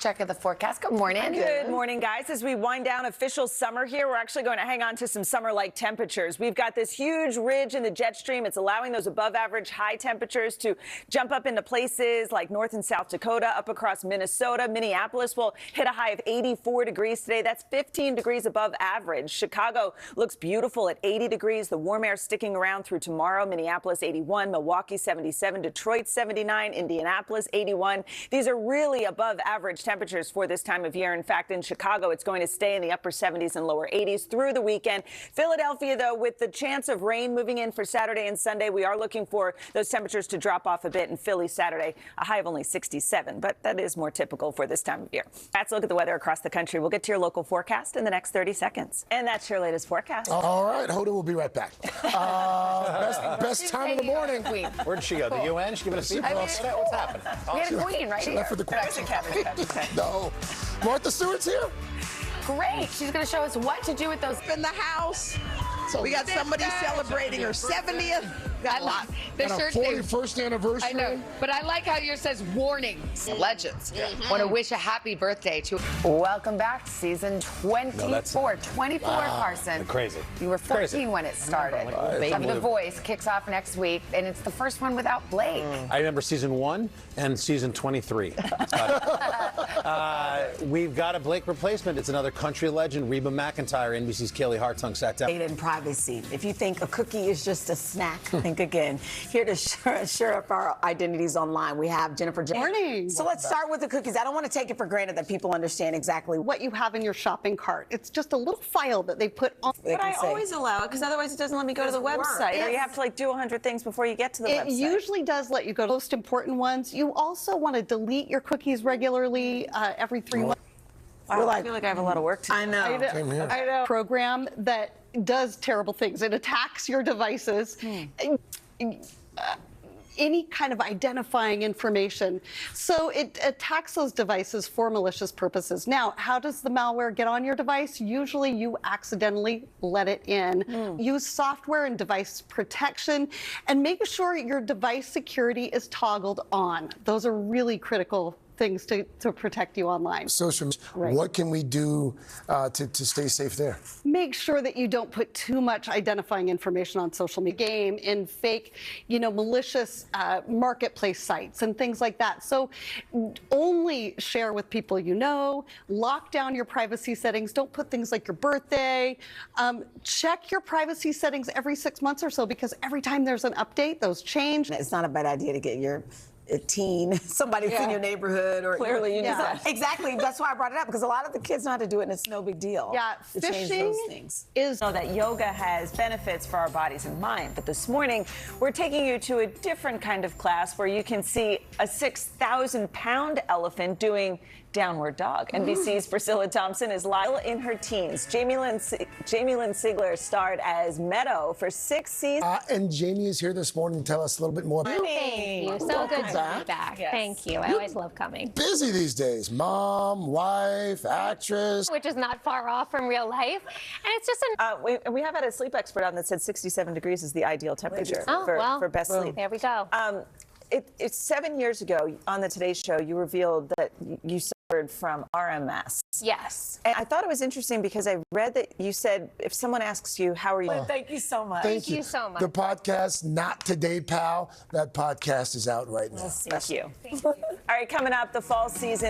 Check of the forecast. Good morning. Good morning, guys. As we wind down official summer here, we're actually going to hang on to some summer-like temperatures. We've got this huge ridge in the jet stream. It's allowing those above-average high temperatures to jump up into places like North and South Dakota, up across Minnesota. Minneapolis will hit a high of 84 degrees today. That's 15 degrees above average. Chicago looks beautiful at 80 degrees. The warm air sticking around through tomorrow. Minneapolis 81, Milwaukee 77, Detroit 79, Indianapolis 81. These are really above-average temperatures for this time of year. In fact, in Chicago, it's going to stay in the upper 70s and lower 80s through the weekend. Philadelphia, though, with the chance of rain moving in for Saturday and Sunday, we are looking for those temperatures to drop off a bit. In Philly Saturday, a high of only 67, but that is more typical for this time of year. That's a look at the weather across the country. We'll get to your local forecast in the next 30 seconds. And that's your latest forecast. All right, Hoda will be right back. Best time of the morning. Where'd she go? The UN? She giving a speech? What's happening? We had a queen right She here. left for the queen. No. Martha Stewart's here. Great. She's going to show us what to do with those. In the house. So We got somebody celebrating her 70th. Got a lot. and our 41st anniversary. I know, but I like how yours says warnings. Legends. Want to wish a happy birthday to. Welcome back to season 24. 24, Carson. Crazy. You were 14 Crazy. when it started. The Voice kicks off next week, and it's the first one without Blake. I remember season 1 and season 23. We've got a Blake replacement. It's another country legend, Reba McEntire. NBC's Kaylee Hartung sat down. In privacy. If you think a cookie is just a snack, think again. Here to share up our identities online, we have Jennifer. Morning. So let's start with the cookies. I don't want to take it for granted that people understand exactly What you have in your shopping cart. It's just a little file that they put on. But I always allow it because otherwise it doesn't let me go to the website. Or you have to do 100 things before you get to the It website. usually does let you go to the most important ones. You also want to delete your cookies regularly every 3 months. Wow, I feel like I have a lot of work to do. I know. Same here. I know. Program that does terrible things. It attacks your devices. Any kind of identifying information. So it attacks those devices for malicious purposes. Now, how does the malware get on your device? Usually you accidentally let it in. Use software and device protection, and make sure your device security is toggled on. Those are really critical things to protect you online. Social media. Right. What can we do to stay safe there? Make sure that you don't put too much identifying information on social media, game in fake, malicious marketplace sites and things like that. So only share with people you know. Lock down your privacy settings. Don't put things like your birthday. Check your privacy settings every 6 months or so, because every time there's an update, those change. It's not a bad idea to get your teen, somebody that's in your neighborhood, or Clearly you need that. Exactly. That's why I brought it up, because a lot of the kids know how to do it, and it's no big deal. Yeah, to change phishing those things. is Know that yoga has benefits for our bodies and mind, but this morning we're taking you to a different kind of class where you can see a 6,000-pound elephant doing downward dog. NBC's Priscilla Thompson is live in her teens. Jamie Lynn Sigler starred as Meadow for 6 seasons. And Jamie is here this morning to tell us a little bit more. Thank you. So good to back. be back. Yes. Thank you. I always love coming. Busy these days. Mom, wife, actress. Which is not far off from real life. And it's just We have had a sleep expert on that said 67 degrees is the ideal temperature for best sleep. there we go. It's 7 years ago on the Today Show, you revealed that you suffered from RMS. Yes. And I thought it was interesting because I read that you said if someone asks you, how are you? Thank you so much. Thank you so much. The podcast, Not Today, Pal, that podcast is out right now. Thank you. All right, coming up, the fall season